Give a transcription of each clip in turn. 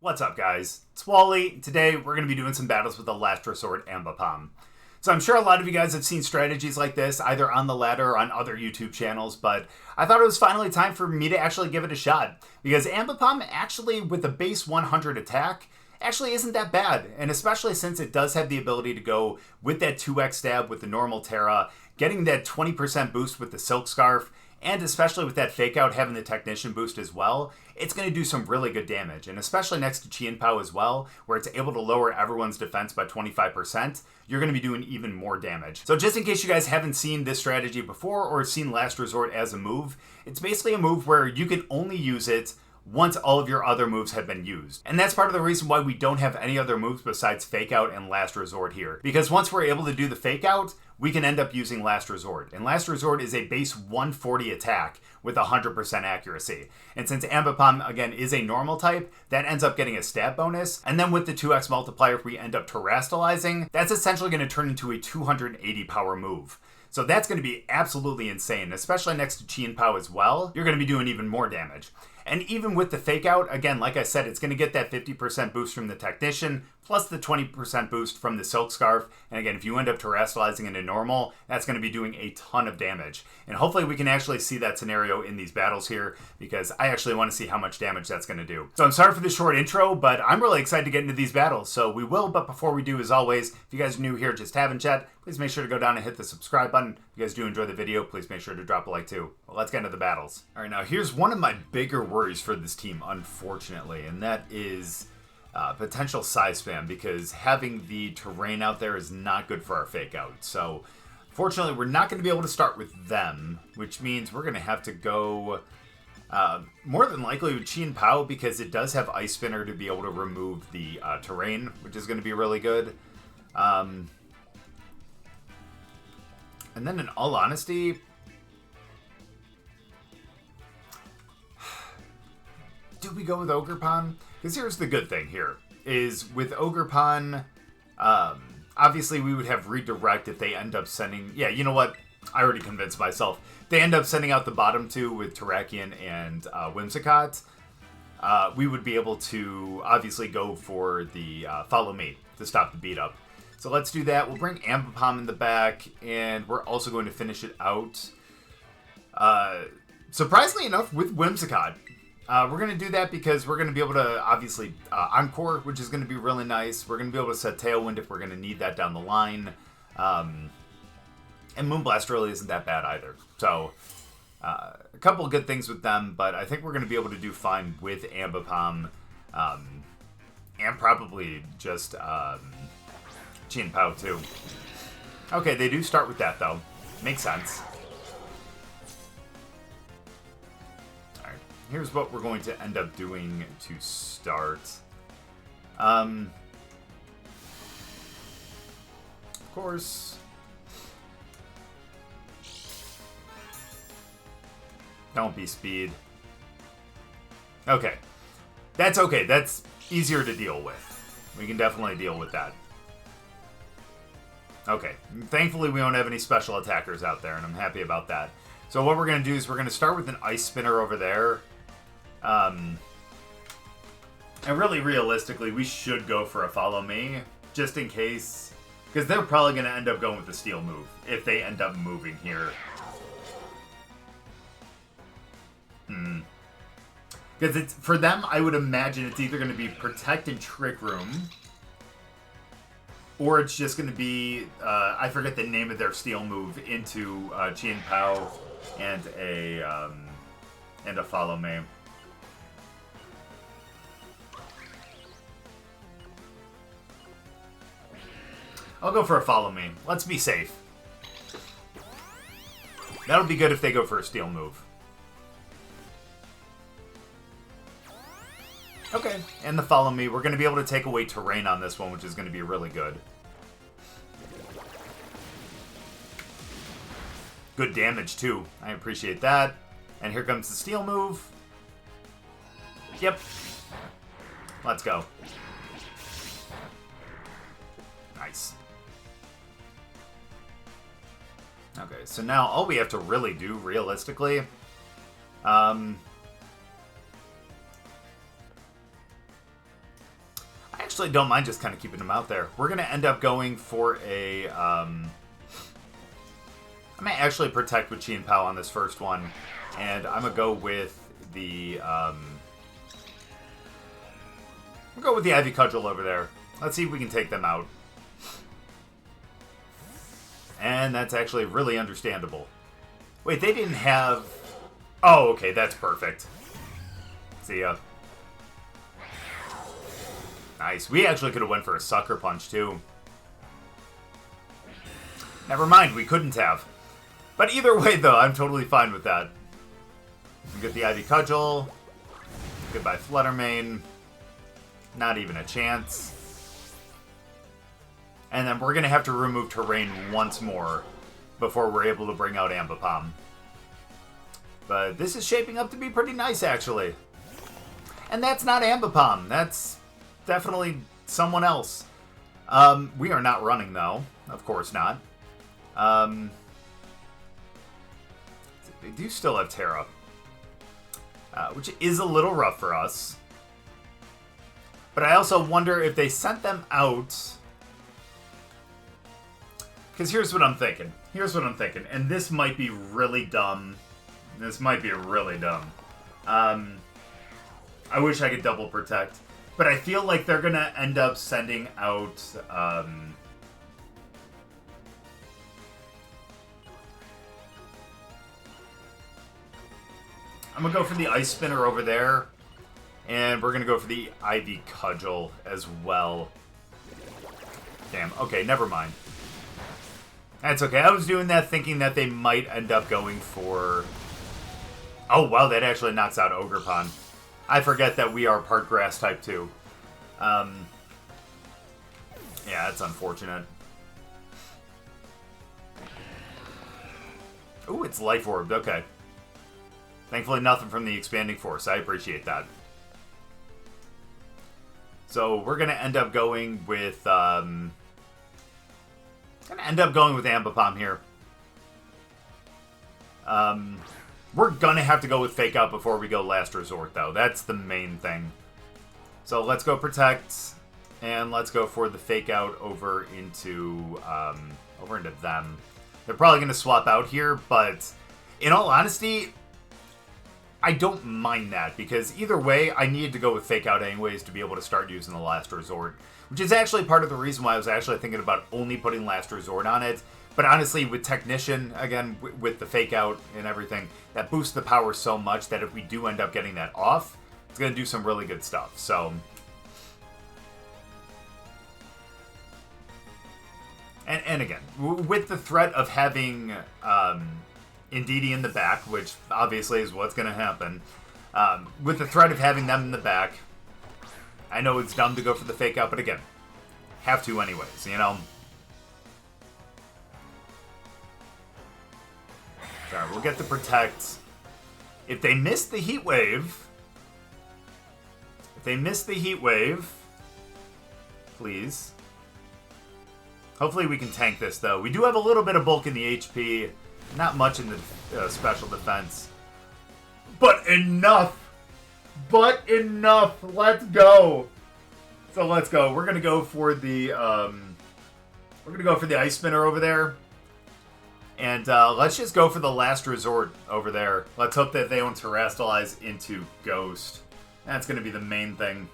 What's up, guys? It's Wally. Today, we're going to be doing some battles with the Last Resort Ambipom. So I'm sure a lot of you guys have seen strategies like this, either on the ladder or on other YouTube channels, but I thought it was finally time for me to actually give it a shot, because Ambipom actually, with a base 100 attack, actually isn't that bad, and especially since it does have the ability to go with that 2x stab with the normal Terra, getting that 20% boost with the Silk Scarf, and especially with that fake out having the technician boost as well, it's going to do some really good damage. And especially next to Chien-Pao as well, where it's able to lower everyone's defense by 25%, you're going to be doing even more damage. So just in case you guys haven't seen this strategy before or seen Last Resort as a move, it's basically a move where you can only use it once all of your other moves have been used. And that's part of the reason why we don't have any other moves besides Fake Out and Last Resort here. Because once we're able to do the Fake Out, we can end up using Last Resort. And Last Resort is a base 140 attack with 100% accuracy. And since Ambipom, again, is a normal type, that ends up getting a stab bonus. And then with the 2x multiplier, if we end up terastallizing, that's essentially going to turn into a 280 power move. So that's going to be absolutely insane, especially next to Chien-Pao as well. You're going to be doing even more damage. And even with the fake out, again, like I said, it's going to get that 50% boost from the technician, plus the 20% boost from the Silk Scarf. And again, if you end up terastallizing into normal, that's going to be doing a ton of damage. And hopefully we can actually see that scenario in these battles here, because I actually want to see how much damage that's going to do. So I'm sorry for the short intro, but I'm really excited to get into these battles. So we will, but before we do, as always, if you guys are new here, just having chat, please make sure to go down and hit the subscribe button. If you guys do enjoy the video, please make sure to drop a like too. Well, let's get into the battles. All right, now here's one of my bigger worries for this team, unfortunately, and that is potential size spam, because having the terrain out there is not good for our fake out. So fortunately, we're not going to be able to start with them, which means we're going to have to go more than likely with Chien-Pao, because it does have Ice Spinner to be able to remove the terrain, which is going to be really good. And then in all honesty, do we go with Ogerpon? Because here's the good thing here, is with Ogerpon, obviously we would have redirect if they end up sending, yeah, you know what, I already convinced myself. They end up sending out the bottom two with Terrakion and Whimsicott. We would be able to obviously go for the Follow Me to stop the beat up. So let's do that. We'll bring Ambipom in the back, and we're also going to finish it out, surprisingly enough, with Whimsicott. We're going to do that because we're going to be able to, obviously, Encore, which is going to be really nice. We're going to be able to set Tailwind if we're going to need that down the line. And Moonblast really isn't that bad either. So, a couple of good things with them, but I think we're going to be able to do fine with Ambipom, and probably just Chien-Pao too. Okay, they do start with that, though. Makes sense. Here's what we're going to end up doing to start. Of course. Don't be speed. Okay. That's okay. That's easier to deal with. We can definitely deal with that. Okay. Thankfully, we don't have any special attackers out there, and I'm happy about that. So what we're going to do is we're going to start with an Ice Spinner over there. And really, realistically, we should go for a Follow Me, just in case, because they're probably going to end up going with the Steel move, if they end up moving here. Because it's, for them, I would imagine it's either going to be Protect and Trick Room, or it's just going to be, I forget the name of their Steel move, into Chien-Pao and a Follow Me. I'll go for a Follow Me. Let's be safe. That'll be good if they go for a Steel move. Okay, and the Follow Me. We're going to be able to take away terrain on this one, which is going to be really good. Good damage, too. I appreciate that. And here comes the Steel move. Yep. Let's go. Nice. Okay, so now all we have to really do, realistically, actually don't mind just kind of keeping him out there. We're going to end up going for a... I might actually protect with Chien-Pao on this first one. And I'm going to go with the... I'll go with the Ivy Cudgel over there. Let's see if we can take them out. And that's actually really understandable. Wait, they didn't have... Oh, okay, that's perfect. See ya. Nice. We actually could have went for a Sucker Punch, too. Never mind, we couldn't have. But either way, though, I'm totally fine with that. We get the Ivy Cudgel. Goodbye, Fluttermane. Not even a chance. And then we're going to have to remove terrain once more before we're able to bring out Ambipom. But this is shaping up to be pretty nice, actually. And that's not Ambipom. That's definitely someone else. We are not running, though. Of course not. They do still have Terra. Which is a little rough for us. But I also wonder if they sent them out... Because here's what I'm thinking. And this might be really dumb. This might be really dumb. I wish I could double protect. But I feel like they're going to end up sending out... I'm going to go for the Ice Spinner over there. And we're going to go for the Ivy Cudgel as well. Damn. Okay, never mind. That's okay. I was doing that thinking that they might end up going for... Oh, wow, that actually knocks out Ogerpon. I forget that we are part grass type too. Yeah, that's unfortunate. Ooh, it's Life Orbed. Okay. Thankfully, nothing from the Expanding Force. I appreciate that. So, we're going to end up going with... Ambipom here. We're gonna have to go with Fake Out before we go Last Resort, though. That's the main thing. So let's go Protect, and let's go for the Fake Out over into them. They're probably gonna swap out here, but in all honesty, I don't mind that, because either way, I needed to go with Fake Out anyways to be able to start using the Last Resort, which is actually part of the reason why I was actually thinking about only putting Last Resort on it. But honestly, with Technician, again, with the Fake Out and everything, that boosts the power so much that if we do end up getting that off, it's going to do some really good stuff. So, and again, with the threat of having Indeedee in the back, which obviously is what's going to happen, with the threat of having them in the back, I know it's dumb to go for the Fake Out, but again, have to anyways, you know? Alright, we'll get the Protect. If they miss the Heat Wave... Please. Hopefully we can tank this, though. We do have a little bit of bulk in the HP. Not much in the special defense. But enough! Let's go! So let's go. We're gonna go for the Ice Spinner over there. And let's just go for the Last Resort over there. Let's hope that they don't Terrastalize into Ghost. That's going to be the main thing.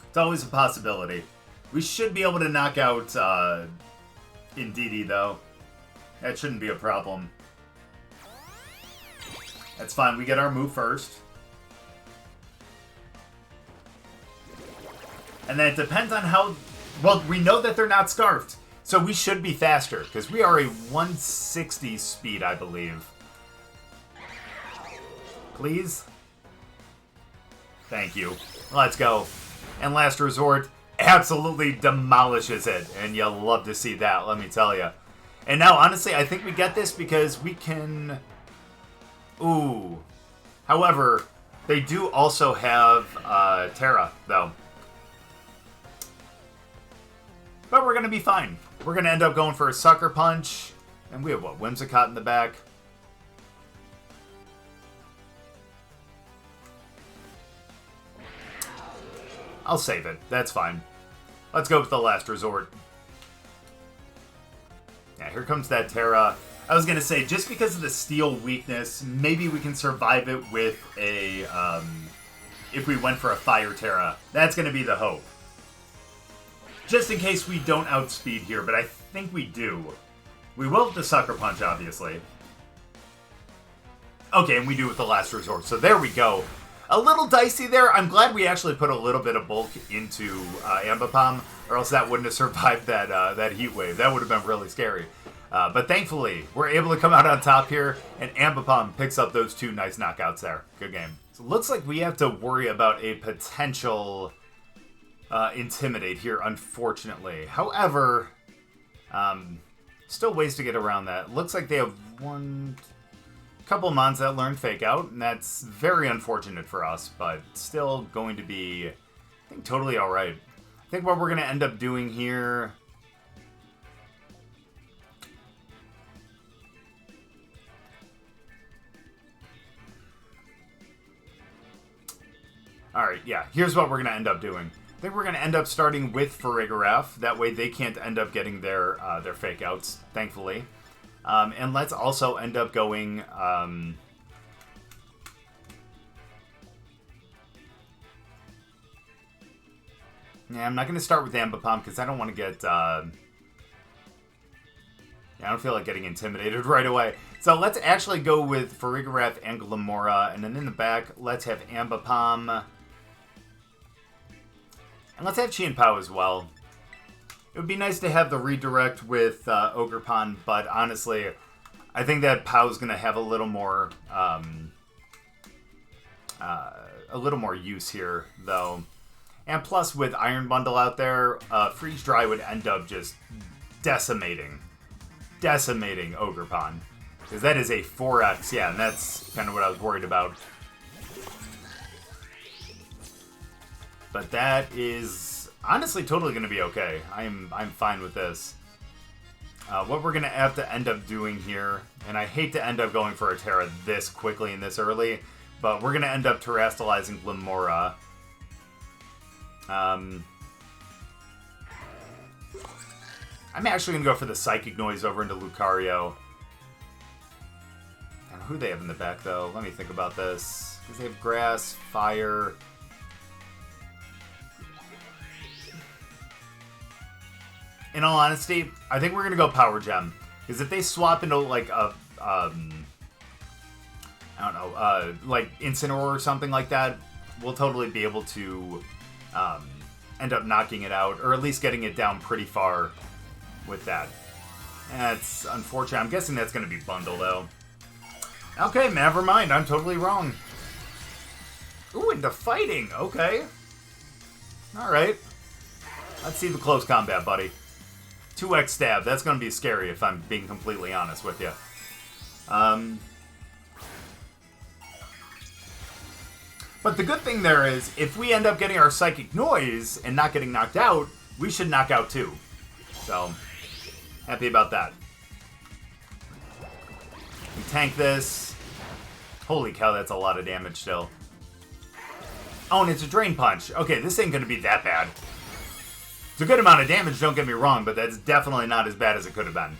It's always a possibility. We should be able to knock out Indeedee, though. That shouldn't be a problem. That's fine. We get our move first. And then it depends on how... Well, we know that they're not Scarfed. So we should be faster, because we are a 160 speed, I believe. Please? Thank you. Let's go. And Last Resort absolutely demolishes it, and you'll love to see that, let me tell you. And now, honestly, I think we get this because we can... Ooh. However, they do also have Terra, though. But we're going to be fine. We're going to end up going for a Sucker Punch. And we have, what, Whimsicott in the back? I'll save it. That's fine. Let's go with the Last Resort. Yeah, here comes that Terra. I was going to say, just because of the steel weakness, maybe we can survive it with a, if we went for a Fire Terra. That's going to be the hope. Just in case we don't outspeed here, but I think we do. We will with the Sucker Punch, obviously. Okay, and we do with the Last Resort. So there we go. A little dicey there. I'm glad we actually put a little bit of bulk into Ambipom, or else that wouldn't have survived that that heat wave. That would have been really scary. But thankfully, we're able to come out on top here, and Ambipom picks up those 2 nice knockouts there. Good game. So it looks like we have to worry about a potential Intimidate here, unfortunately. However, still ways to get around that. Looks like they have couple mons that learn Fake Out, and that's very unfortunate for us, but still going to be, I think, totally alright. I think what we're going to end up doing here... Alright, yeah, here's what we're going to end up doing. I think we're going to end up starting with Farigiraf. That way they can't end up getting their Fake Outs, thankfully. And let's also end up going... yeah, I'm not going to start with Ambipom because I don't want to get... yeah, I don't feel like getting intimidated right away. So let's actually go with Farigiraf and Glimmora. And then in the back, let's have Ambipom. And let's have Chien-Pao as well. It would be nice to have the redirect with Ogerpon, but honestly, I think that Pao's going to have a little more use here, though. And plus, with Iron Bundle out there, Freeze Dry would end up just decimating Ogerpon. Because that is a 4x, yeah, and that's kind of what I was worried about. But that is honestly totally going to be okay. I'm fine with this. What we're going to have to end up doing here, and I hate to end up going for a Terra this quickly and this early, but we're going to end up terastallizing Glimmora. I'm actually going to go for the Psychic Noise over into Lucario. And who do they have in the back, though? Let me think about this. Because they have Grass, Fire... In all honesty, I think we're going to go Power Gem. Because if they swap into, like, a, I don't know, like Incineroar or something like that, we'll totally be able to end up knocking it out, or at least getting it down pretty far with that. That's unfortunate. I'm guessing that's going to be Bundle, though. Okay, never mind. I'm totally wrong. Ooh, into fighting. Okay. Alright. Let's see the close combat, buddy. 2x stab. That's going to be scary if I'm being completely honest with you. But the good thing there is, if we end up getting our Psychic Noise and not getting knocked out, we should knock out too. So, happy about that. We tank this. Holy cow, that's a lot of damage still. Oh, and it's a Drain Punch. Okay, this ain't going to be that bad. It's a good amount of damage, don't get me wrong, but that's definitely not as bad as it could have been.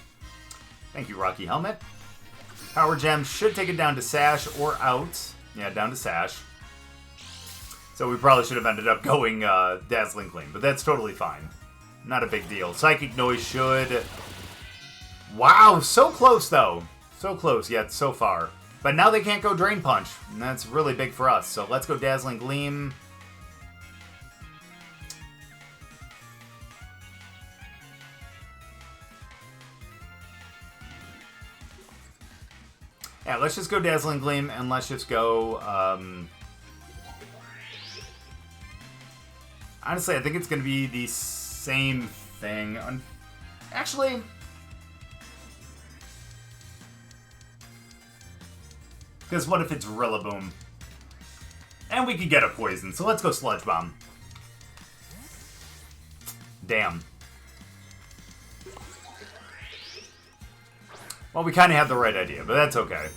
Thank you, Rocky Helmet. Power Gem should take it down to Sash or out. Yeah, down to Sash. So we probably should have ended up going Dazzling Gleam, but that's totally fine. Not a big deal. Psychic Noise should... Wow, so close, though. So close, yet so far. But now they can't go Drain Punch, and that's really big for us. So let's go Dazzling Gleam. Yeah, let's just go Dazzling Gleam, and let's just go... Honestly, I think it's going to be the same thing. Actually... Because what if it's Rillaboom? And we could get a Poison, so let's go Sludge Bomb. Damn. Well, we kind of had the right idea, but that's okay.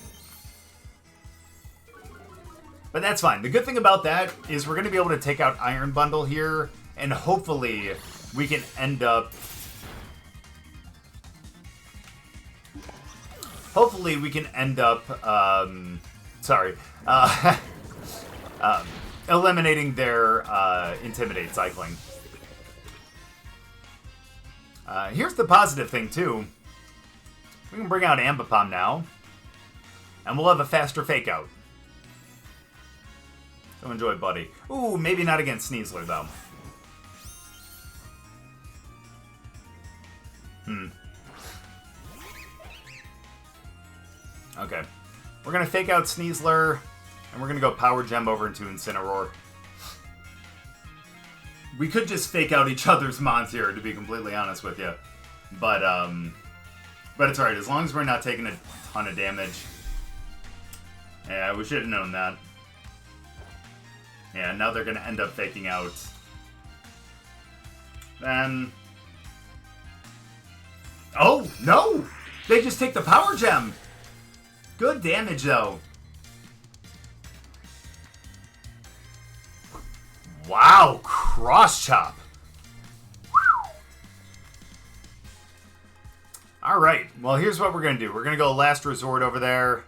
But that's fine. The good thing about that is we're going to be able to take out Iron Bundle here, and hopefully we can end up... eliminating their Intimidate cycling. Here's the positive thing, too. We can bring out Ambipom now, and we'll have a faster Fake Out. So enjoy, buddy. Ooh, maybe not against Sneasler, though. Okay. We're going to Fake Out Sneasler, and we're going to go Power Gem over into Incineroar. We could just Fake Out each other's mons here, to be completely honest with you. But it's alright, as long as we're not taking a ton of damage. Yeah, we should have known that. Yeah, now they're going to end up faking out. Then... Oh, no! They just take the Power Gem! Good damage, though. Wow, Cross Chop. Alright, well, here's what we're going to do. We're going to go Last Resort over there.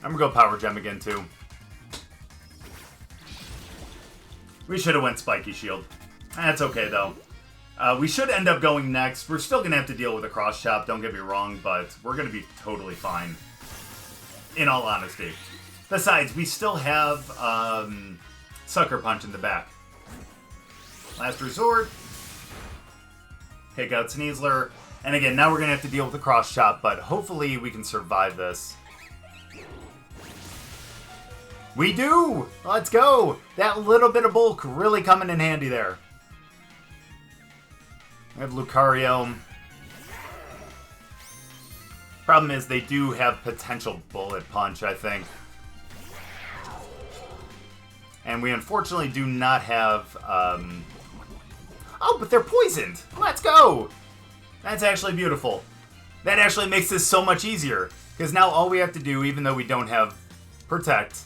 I'm going to go Power Gem again, too. We should have went Spiky Shield. That's okay, though. We should end up going next. We're still going to have to deal with a Cross Chop, don't get me wrong, but we're going to be totally fine. In all honesty. Besides, we still have Sucker Punch in the back. Last Resort. Take out Sneasler. And again, now we're going to have to deal with the Cross Chop, but hopefully we can survive this. We do! Let's go! That little bit of bulk really coming in handy there. We have Lucario. Problem is they do have potential Bullet Punch, I think. And we unfortunately do not have... Oh, but they're poisoned! Let's go! That's actually beautiful. That actually makes this so much easier. Because now all we have to do, even though we don't have Protect...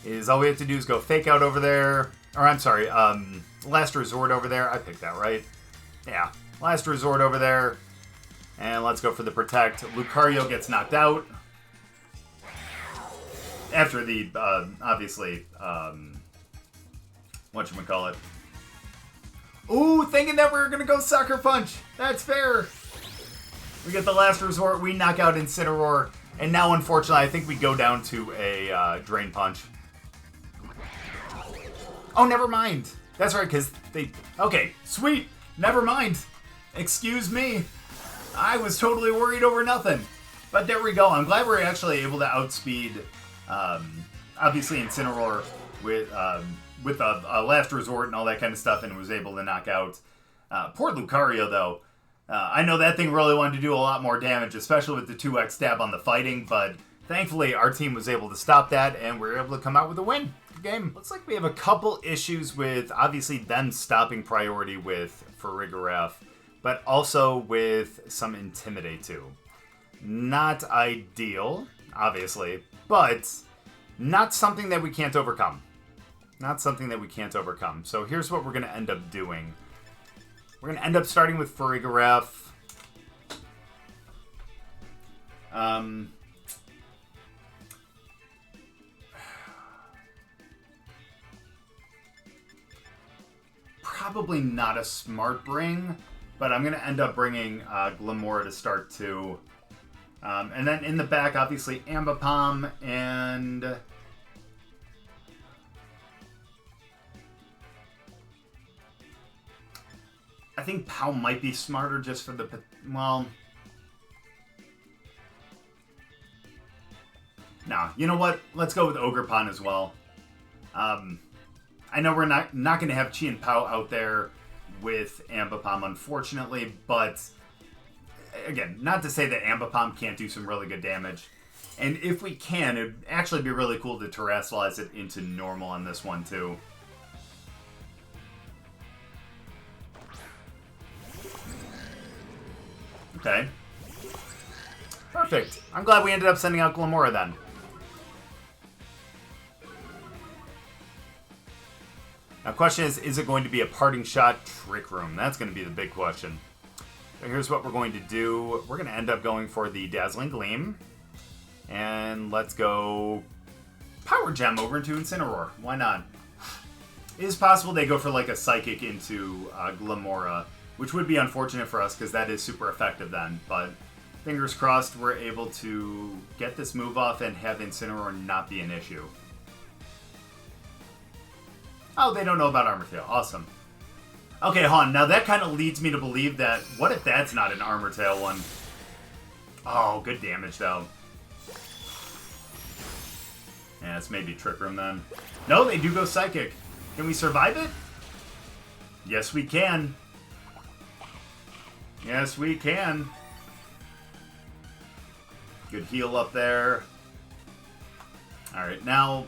is all we have to do is go Fake Out over there. Or, I'm sorry, Last Resort over there. I picked that right. Yeah, Last Resort over there. And let's go for the Protect. Lucario gets knocked out. After the, obviously, whatchamacallit. Ooh, thinking that we were going to go Sucker Punch. That's fair. We get the Last Resort. We knock out Incineroar. And now, unfortunately, I think we go down to a Drain Punch. Oh, never mind. That's right, because they... Okay, sweet. Never mind. Excuse me. I was totally worried over nothing. But there we go. I'm glad we're actually able to outspeed, obviously, Incineroar with a Last Resort and all that kind of stuff, and was able to knock out poor Lucario, though. I know that thing really wanted to do a lot more damage, especially with the 2x stab on the fighting, but thankfully our team was able to stop that, and we were able to come out with a win. Good game. Looks like we have a couple issues with, obviously, them stopping priority with Farigiraf, but also with some Intimidate, too. Not ideal, obviously, but not something that we can't overcome. Not something that we can't overcome. So here's what we're going to end up doing. We're going to end up starting with Farigiraf. Probably not a smart bring, but I'm going to end up bringing Glimmora to start too. And then in the back, obviously, Ambipom and... I think Pao might be smarter just for the... Well... Nah, you know what? Let's go with Ogerpon as well. I know we're not going to have Chien-Pao out there with Ambipom, unfortunately, but... Again, not to say that Ambipom can't do some really good damage. And if we can, it'd actually be really cool to terrestrialize it into normal on this one, too. Okay. Perfect. I'm glad we ended up sending out Glimmora then. Now, question is it going to be a parting shot Trick Room? That's going to be the big question. So here's what we're going to do. We're going to end up going for the Dazzling Gleam. And let's go Power Gem over into Incineroar. Why not? It is possible they go for like a Psychic into Glimmora, which would be unfortunate for us because that is super effective then. But fingers crossed we're able to get this move off and have Incineroar not be an issue. Oh, they don't know about Armor Tail. Awesome. Okay, Han, now that kind of leads me to believe that... What if that's not an Armor Tail one? Oh, good damage, though. Yeah, it's maybe Trick Room, then. No, they do go Psychic. Can we survive it? Yes, we can. Yes, we can. Good heal up there. Alright, now...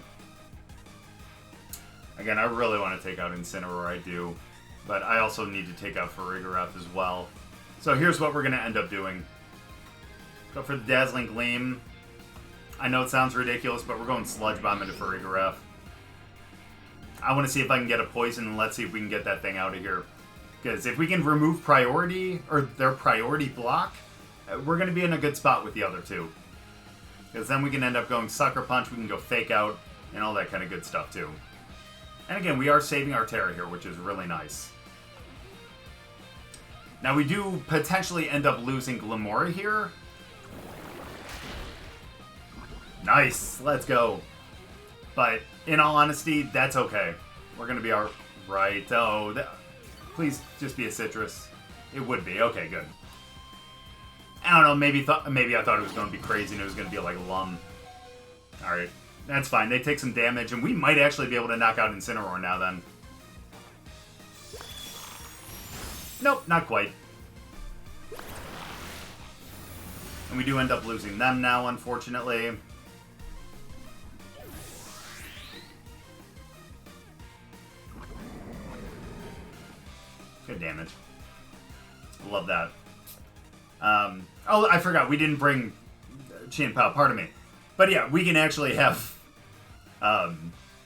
Again, I really want to take out Incineroar, I do. But I also need to take out Farigiraf as well. So here's what we're going to end up doing. Go for the Dazzling Gleam. I know it sounds ridiculous, but we're going Sludge Bomb into Farigiraf. I want to see if I can get a Poison, and let's see if we can get that thing out of here. Because if we can remove priority, or their priority block, we're going to be in a good spot with the other two. Because then we can end up going Sucker Punch, we can go Fake Out, and all that kind of good stuff too. And again, we are saving our Terra here, which is really nice. Now, we do potentially end up losing Glimmora here. Nice! Let's go. But, in all honesty, that's okay. We're going to be alright. Oh, please just be a Citrus. It would be. Okay, good. I don't know, maybe I thought it was going to be crazy and it was going to be like Lum. Alright. That's fine. They take some damage, and we might actually be able to knock out Incineroar now, then. Nope, not quite. And we do end up losing them now, unfortunately. Good damage. Love that. Oh, I forgot. We didn't bring Chien-Pao. Pardon me. But yeah, we can actually have...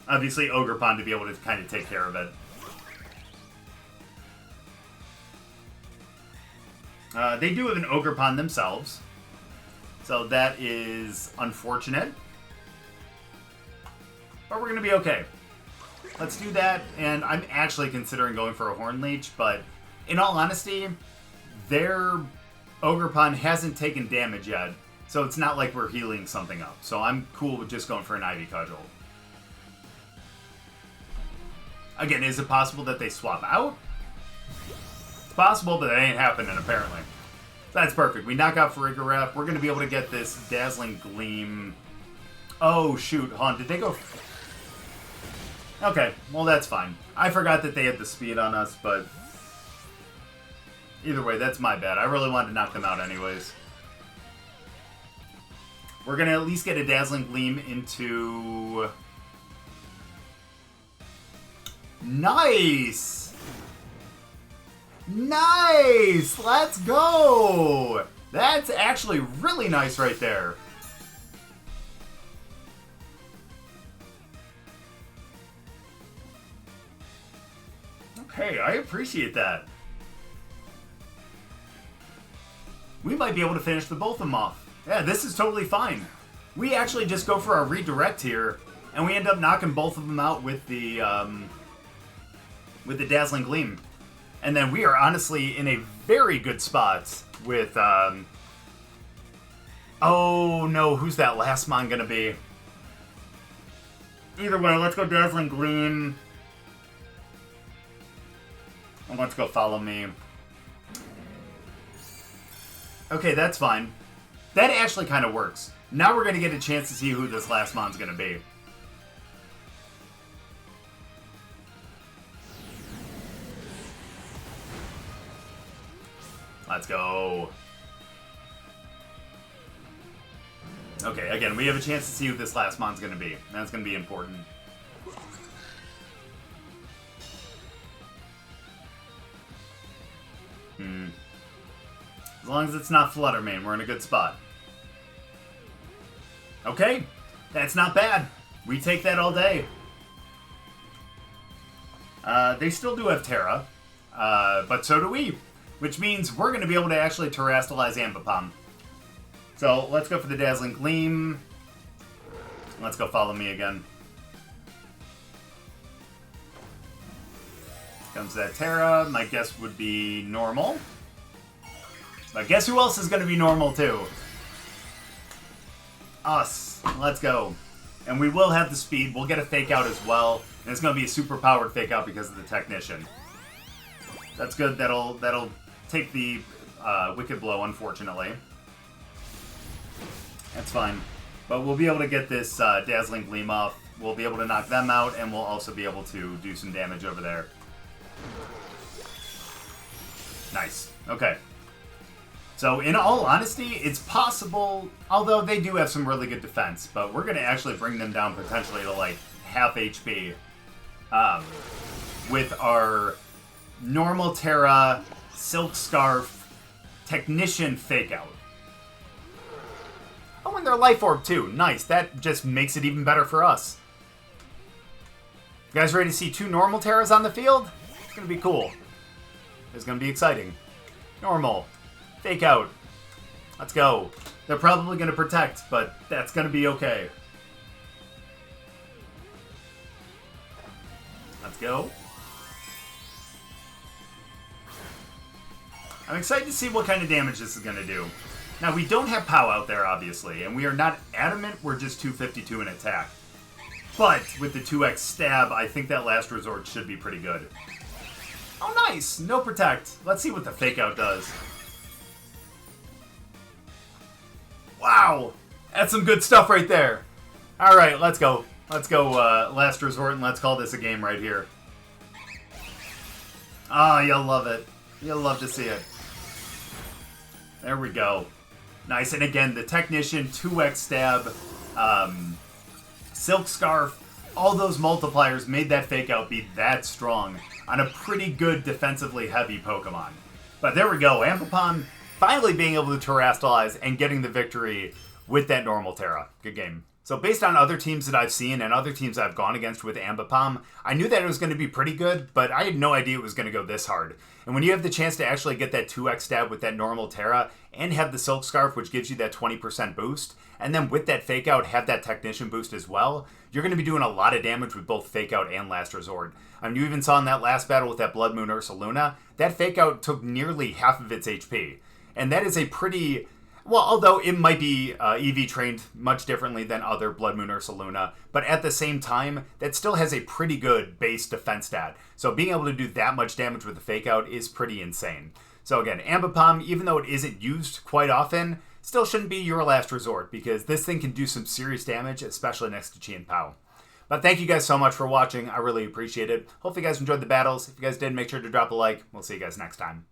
obviously, Ogerpon to be able to kind of take care of it. They do have an Ogerpon themselves. So that is unfortunate. But we're going to be okay. Let's do that. And I'm actually considering going for a Horn Leech. But in all honesty, their Ogerpon hasn't taken damage yet. So it's not like we're healing something up. So I'm cool with just going for an Ivy Cudgel. Again, is it possible that they swap out? It's possible, but that ain't happening, apparently. That's perfect. We knock out Farigiraf. We're going to be able to get this Dazzling Gleam. Oh, shoot. Hold on. Did they go... Okay. Well, that's fine. I forgot that they had the speed on us, but... Either way, that's my bad. I really wanted to knock them out anyways. We're going to at least get a Dazzling Gleam into... Nice! Nice! Let's go! That's actually really nice right there. Okay, I appreciate that. We might be able to finish the both of them off. Yeah, this is totally fine. We actually just go for a redirect here, and we end up knocking both of them out with the Dazzling Gleam. And then we are honestly in a very good spot with, oh no, who's that last mon gonna be? Either way, let's go Dazzling Gleam. And let's go Follow Me. Okay, that's fine. That actually kind of works. Now we're going to get a chance to see who this last mon's going to be. Let's go. Okay, again, we have a chance to see who this last mon's going to be. That's going to be important. As long as it's not Fluttermane, we're in a good spot. Okay, that's not bad. We take that all day. They still do have Terra, but so do we. Which means we're going to be able to actually Terrastalize Ambipom. So let's go for the Dazzling Gleam. Let's go Follow Me again. Comes that Terra. My guess would be normal. But guess who else is going to be normal too? Us. Let's go. And we will have the speed. We'll get a Fake Out as well. And it's going to be a super powered Fake Out because of the Technician. That's good. That'll take the Wicked Blow, unfortunately. That's fine. But we'll be able to get this Dazzling Gleam off. We'll be able to knock them out, and we'll also be able to do some damage over there. Nice. Okay. So, in all honesty, it's possible, although they do have some really good defense, but we're going to actually bring them down potentially to, like, half HP with our normal Terra, Silk Scarf, Technician Fake Out. Oh, and their Life Orb, too. Nice. That just makes it even better for us. You guys ready to see 2 normal Terras on the field? It's going to be cool. It's going to be exciting. Normal. Fake Out. Let's go. They're probably going to protect, but that's going to be okay. Let's go. I'm excited to see what kind of damage this is going to do. Now, we don't have POW out there, obviously, and we are not adamant we're just 252 in attack. But with the 2x stab, I think that Last Resort should be pretty good. Oh, nice! No protect. Let's see what the Fake Out does. Wow! That's some good stuff right there. Alright, let's go. Let's go Last Resort, and let's call this a game right here. Ah, you'll love it. You'll love to see it. There we go. Nice, and again, the Technician, 2x stab, Silk Scarf, all those multipliers made that Fake Out be that strong on a pretty good defensively heavy Pokemon. But there we go, Ambipom finally being able to Terrastalize and getting the victory with that normal Terra. Good game. So based on other teams that I've seen and other teams I've gone against with Ambipom, I knew that it was going to be pretty good, but I had no idea it was going to go this hard. And when you have the chance to actually get that 2x stab with that normal Terra and have the Silk Scarf, which gives you that 20% boost, and then with that Fake Out have that Technician boost as well, you're going to be doing a lot of damage with both Fake Out and Last Resort. I mean, you even saw in that last battle with that Blood Moon Ursaluna, that Fake Out took nearly half of its HP. And that is a pretty... Well, although it might be EV trained much differently than other Blood Moon Ursaluna, but at the same time, that still has a pretty good base defense stat. So being able to do that much damage with the Fake Out is pretty insane. So again, Ambipom, even though it isn't used quite often, still shouldn't be your last resort, because this thing can do some serious damage, especially next to Chien-Pao. But thank you guys so much for watching. I really appreciate it. Hope you guys enjoyed the battles. If you guys did, make sure to drop a like. We'll see you guys next time.